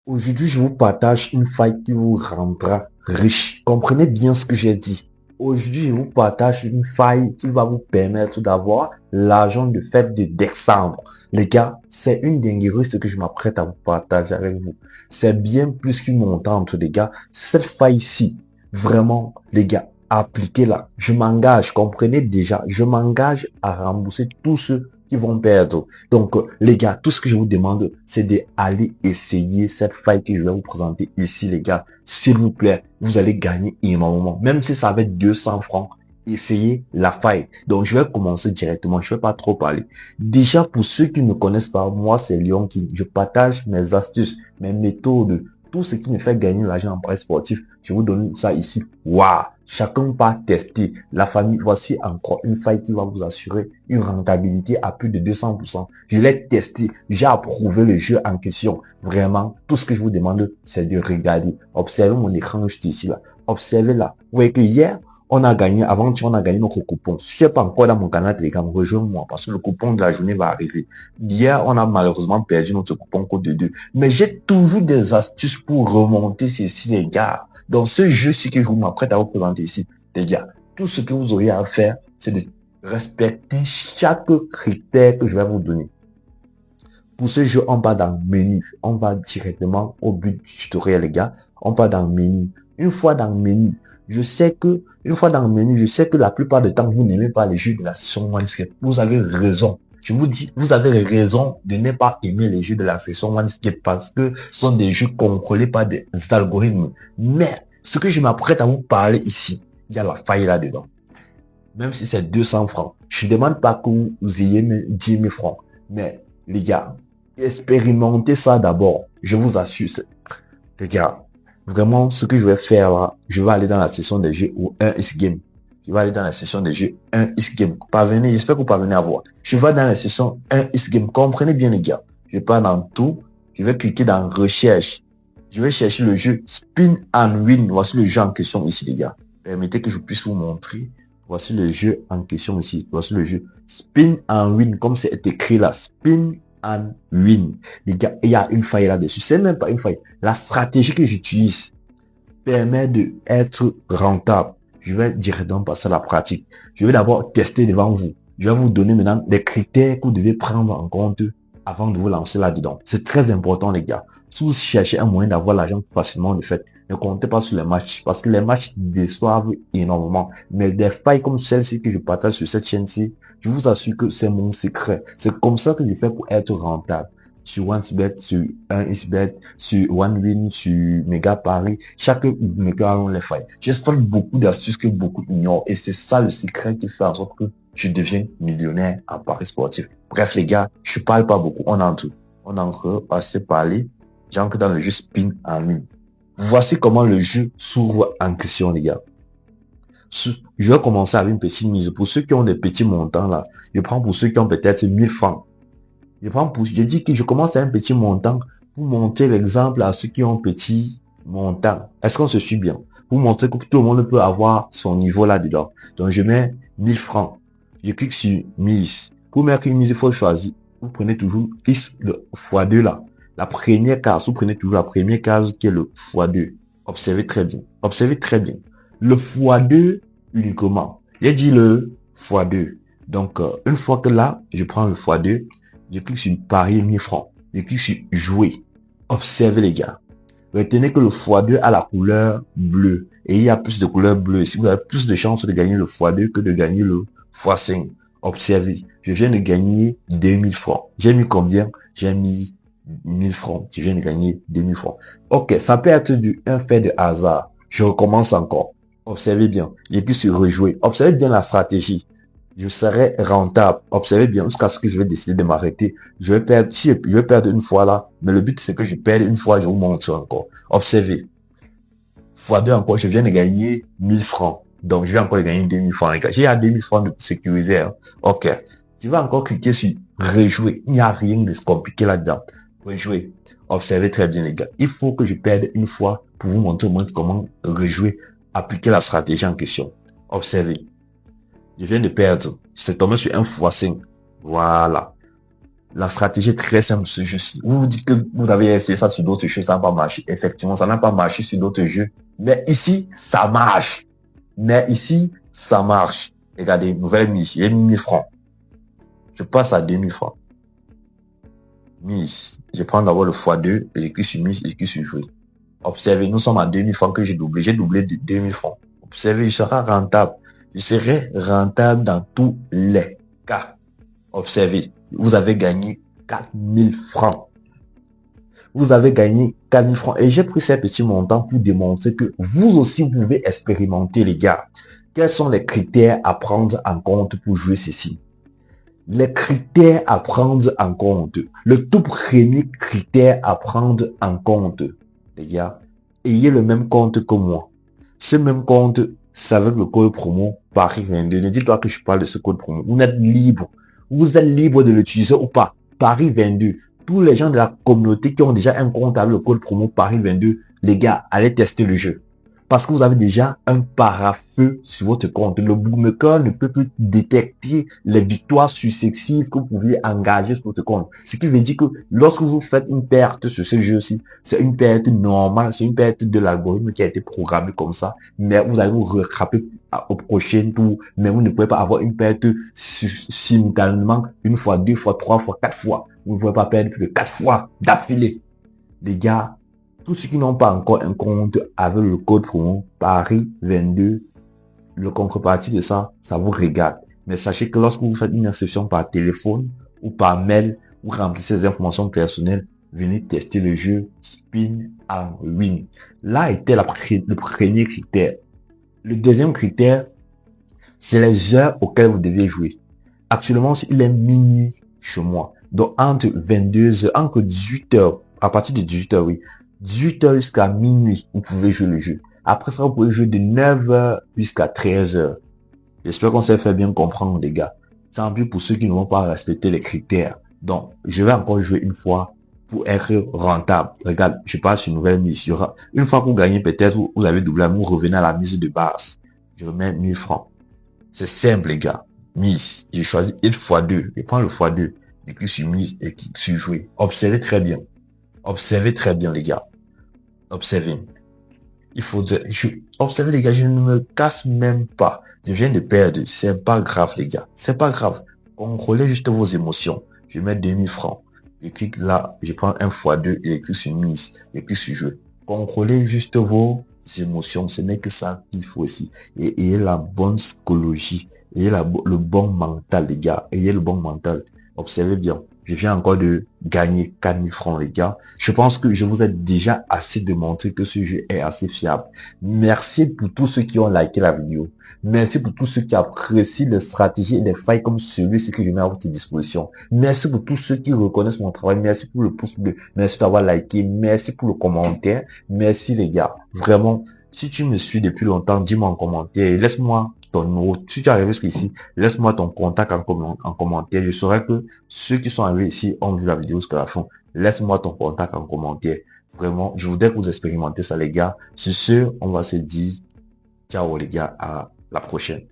Aujourd'hui, je vous partage une faille qui vous rendra riche. Comprenez bien ce que j'ai dit. Aujourd'hui, je vous partage une faille qui va vous permettre d'avoir l'argent de fête de décembre. Les gars, c'est une dinguerie ce que je m'apprête à vous partager avec vous. C'est bien plus qu'une montante, les gars. Cette faille-ci, vraiment, les gars, appliquez-la. Je m'engage, comprenez déjà, je m'engage à rembourser tous ceux qui vont perdre. Donc, les gars, tout ce que je vous demande, c'est d'aller essayer cette faille que je vais vous présenter ici, les gars. S'il vous plaît, vous allez gagner énormément. Même si ça va être 200 francs, essayez la faille. Donc, je vais commencer directement. Je vais pas trop parler. Déjà, pour ceux qui ne me connaissent pas, moi, c'est Lyon qui, je partage mes astuces, mes méthodes, tout ce qui me fait gagner l'argent en paris sportif. Je vous donne ça ici. Waouh! Chacun part tester. La famille, voici encore une faille qui va vous assurer une rentabilité à plus de 200%. Je l'ai testé. J'ai approuvé le jeu en question. Vraiment, tout ce que je vous demande, c'est de regarder. Observez mon écran juste ici, là. Observez là. Vous voyez que hier, on a gagné, avant-hier, on a gagné notre coupon. Si tu n'es pas encore dans mon canal Telegram, rejoins-moi parce que le coupon de la journée va arriver. Hier, on a malheureusement perdu notre coupon code de 2. Mais j'ai toujours des astuces pour remonter ceci, les gars. Dans ce jeu-ci que je vous m'apprête à vous présenter ici, les gars, tout ce que vous auriez à faire, c'est de respecter chaque critère que je vais vous donner. Pour ce jeu, on va dans le menu. On va directement au but du tutoriel, les gars. On va dans le menu. Une fois dans le menu, je sais que la plupart du temps, vous n'aimez pas les jeux de la session OneScape. Vous avez raison. Je vous dis, vous avez raison de ne pas aimer les jeux de la session OneScape parce que ce sont des jeux contrôlés par des algorithmes. Mais, ce que je m'apprête à vous parler ici, il y a la faille là-dedans. Même si c'est 200 francs. Je ne demande pas que vous ayez 10 000 francs. Mais, les gars, expérimentez ça d'abord. Je vous assure. Les gars, vraiment, ce que je vais faire là, je vais aller dans la session des jeux ou un X-Game. Je vais aller dans la session des jeux un X-Game. Parvenez, j'espère que vous parvenez à voir. Je vais dans la session un X-Game. Comprenez bien, les gars. Je vais pas dans tout. Je vais cliquer dans recherche. Je vais chercher le jeu Spin and Win. Voici le jeu en question ici, les gars. Permettez que je puisse vous montrer. Voici le jeu en question ici. Voici le jeu Spin and Win. Comme c'est écrit là. Spin and Win. Les gars, il y a une faille là-dessus. C'est même pas une faille. La stratégie que j'utilise permet d'être rentable. Je vais directement passer à la pratique. Je vais d'abord tester devant vous. Je vais vous donner maintenant les critères que vous devez prendre en compte avant de vous lancer là-dedans. C'est très important, les gars. Si vous cherchez un moyen d'avoir l'argent facilement, de fait, ne comptez pas sur les matchs, parce que les matchs déçoivent énormément. Mais des failles comme celle-ci que je partage sur cette chaîne-ci, je vous assure que c'est mon secret. C'est comme ça que je fais pour être rentable. Sur OneSbet, sur 1xBet, sur OneWin, sur Mega Paris, chaque méga a les failles. J'explique beaucoup d'astuces que beaucoup ignorent et c'est ça le secret qui fait en sorte que je deviens millionnaire en paris sportif. Bref, les gars, je parle pas beaucoup. On entre. On entre assez parler. J'entre dans le jeu Spin en ligne. Voici comment le jeu s'ouvre en question, les gars. Je vais commencer avec une petite mise. Pour ceux qui ont des petits montants là, je prends pour ceux qui ont peut-être 1000 francs. Je dis que je commence à un petit montant pour montrer l'exemple à ceux qui ont un petit montant. Est-ce qu'on se suit bien? Pour montrer que tout le monde peut avoir son niveau là-dedans. Donc, je mets 1000 francs. Je clique sur mise. Pour mettre une mise, il faut choisir. Vous prenez toujours le x2 là. La première case, vous prenez toujours la première case qui est le x2. Observez très bien. Observez très bien. Le x2 uniquement. J'ai dit le x2. Donc, une fois que là, je prends le x2, je clique sur parier 1000 francs. Je clique sur jouer. Observez les gars. Retenez que le x2 a la couleur bleue. Et il y a plus de couleur bleue. Si vous avez plus de chances de gagner le x2 que de gagner le x5. Observez. Je viens de gagner 2000 francs. J'ai mis combien? J'ai mis 1000 francs. Je viens de gagner 2000 francs. Ok, ça peut être un fait de hasard. Je recommence encore. Observez bien. Je clique sur rejouer. Observez bien la stratégie. Je serai rentable. Observez bien jusqu'à ce que je vais décider de m'arrêter. Je vais perdre, je vais perdre une fois là, mais le but c'est que je perde une fois, je vous montre encore. Observez. x2 encore, je viens de gagner 1000 francs. Donc, je vais encore gagner 2000 francs, les gars. J'ai à 2000 francs de sécuriser. Hein. Ok. Je vais encore cliquer sur rejouer. Il n'y a rien de compliqué là-dedans. Rejouer. Observez très bien, les gars. Il faut que je perde une fois pour vous montrer comment rejouer, appliquer la stratégie en question. Observez. Je viens de perdre. C'est tombé sur un x5. Voilà. La stratégie est très simple ce jeu-ci. Vous vous dites que vous avez essayé ça sur d'autres jeux, ça n'a pas marché. Effectivement, ça n'a pas marché sur d'autres jeux. Mais ici, ça marche. Mais ici, ça marche. Regardez, nouvelle mise. J'ai mis 1000 francs. Je passe à 2000 francs. Mise. Je prends d'abord le x2, et j'écris sur mise, et j'écris sur jouer. Observez, nous sommes à 2000 francs que j'ai doublé. J'ai doublé de 2000 francs. Observez, je serai rentable. Je serai rentable dans tous les cas. Observez, vous avez gagné 4000 francs. Vous avez gagné 4000 francs. Et j'ai pris ces petits montants pour démontrer que vous aussi, vous pouvez expérimenter, les gars. Quels sont les critères à prendre en compte pour jouer ceci? Les critères à prendre en compte. Le tout premier critère à prendre en compte, les gars, ayez le même compte que moi. Ce même compte, c'est avec le code promo Paris22. Ne dites pas que je parle de ce code promo. Vous êtes libre. Vous êtes libre de l'utiliser ou pas. Paris22. Tous les gens de la communauté qui ont déjà un compte avec le code promo Paris22, les gars, allez tester le jeu. Parce que vous avez déjà un parafeu sur votre compte. Le bookmaker ne peut plus détecter les victoires successives que vous pouvez engager sur votre compte. Ce qui veut dire que lorsque vous faites une perte sur ce jeu-ci, c'est une perte normale, c'est une perte de l'algorithme qui a été programmé comme ça. Mais vous allez vous rattraper au prochain tour. Mais vous ne pouvez pas avoir une perte simultanément, une fois, deux fois, trois fois, quatre fois. Vous ne pouvez pas perdre plus de 4 fois d'affilée. Les gars, tous ceux qui n'ont pas encore un compte avec le code promo Paris22, le contrepartie de ça, ça vous régale. Mais sachez que lorsque vous faites une inscription par téléphone ou par mail, vous remplissez ces informations personnelles, venez tester le jeu Spin and Win. Là était le premier critère. Le deuxième critère, c'est les heures auxquelles vous devez jouer. Actuellement, il est minuit chez moi. Donc, entre 22h, entre 18h, à partir de 18h, oui, 18h jusqu'à minuit, vous pouvez jouer le jeu. Après ça, vous pouvez jouer de 9h jusqu'à 13h. J'espère qu'on s'est fait bien comprendre, les gars. C'est en plus pour ceux qui ne vont pas respecter les critères. Donc, je vais encore jouer une fois pour être rentable. Regarde, je passe sur une nouvelle mise. Une fois que vous gagnez, peut-être, vous avez doublé, vous revenez à la mise de base. Je remets 1000 francs. C'est simple, les gars. Mise. J'ai choisi une x2. Je prends le x2. Je clique sur mise et clique sur jouer. Observez très bien. Observez très bien, les gars. Observez. Il faut observez, les gars, je ne me casse même pas. Je viens de perdre. C'est pas grave, les gars. C'est pas grave. Contrôlez juste vos émotions. Je mets 2000 francs. Je clique là. Je prends un x2 et je clique sur mise. Je clique sur jeu. Contrôlez juste vos émotions. Ce n'est que ça qu'il faut aussi. Et ayez la bonne psychologie. Ayez le bon mental, les gars. Ayez le bon mental. Observez bien. Je viens encore de gagner 4000 francs, les gars. Je pense que je vous ai déjà assez démontré que ce jeu est assez fiable. Merci pour tous ceux qui ont liké la vidéo. Merci pour tous ceux qui apprécient les stratégies et les failles comme celui-ci que je mets à votre disposition. Merci pour tous ceux qui reconnaissent mon travail. Merci pour le pouce bleu. Merci d'avoir liké. Merci pour le commentaire. Merci, les gars. Vraiment, si tu me suis depuis longtemps, dis-moi en commentaire et laisse-moi ton numéro. Si tu es arrivé jusqu'ici, laisse-moi ton contact en commentaire. Je saurai que ceux qui sont arrivés ici ont vu la vidéo jusqu'à la fin. Laisse-moi ton contact en commentaire. Vraiment, je voudrais que vous expérimentez ça, les gars. Sur ce, on va se dire ciao, les gars. À la prochaine.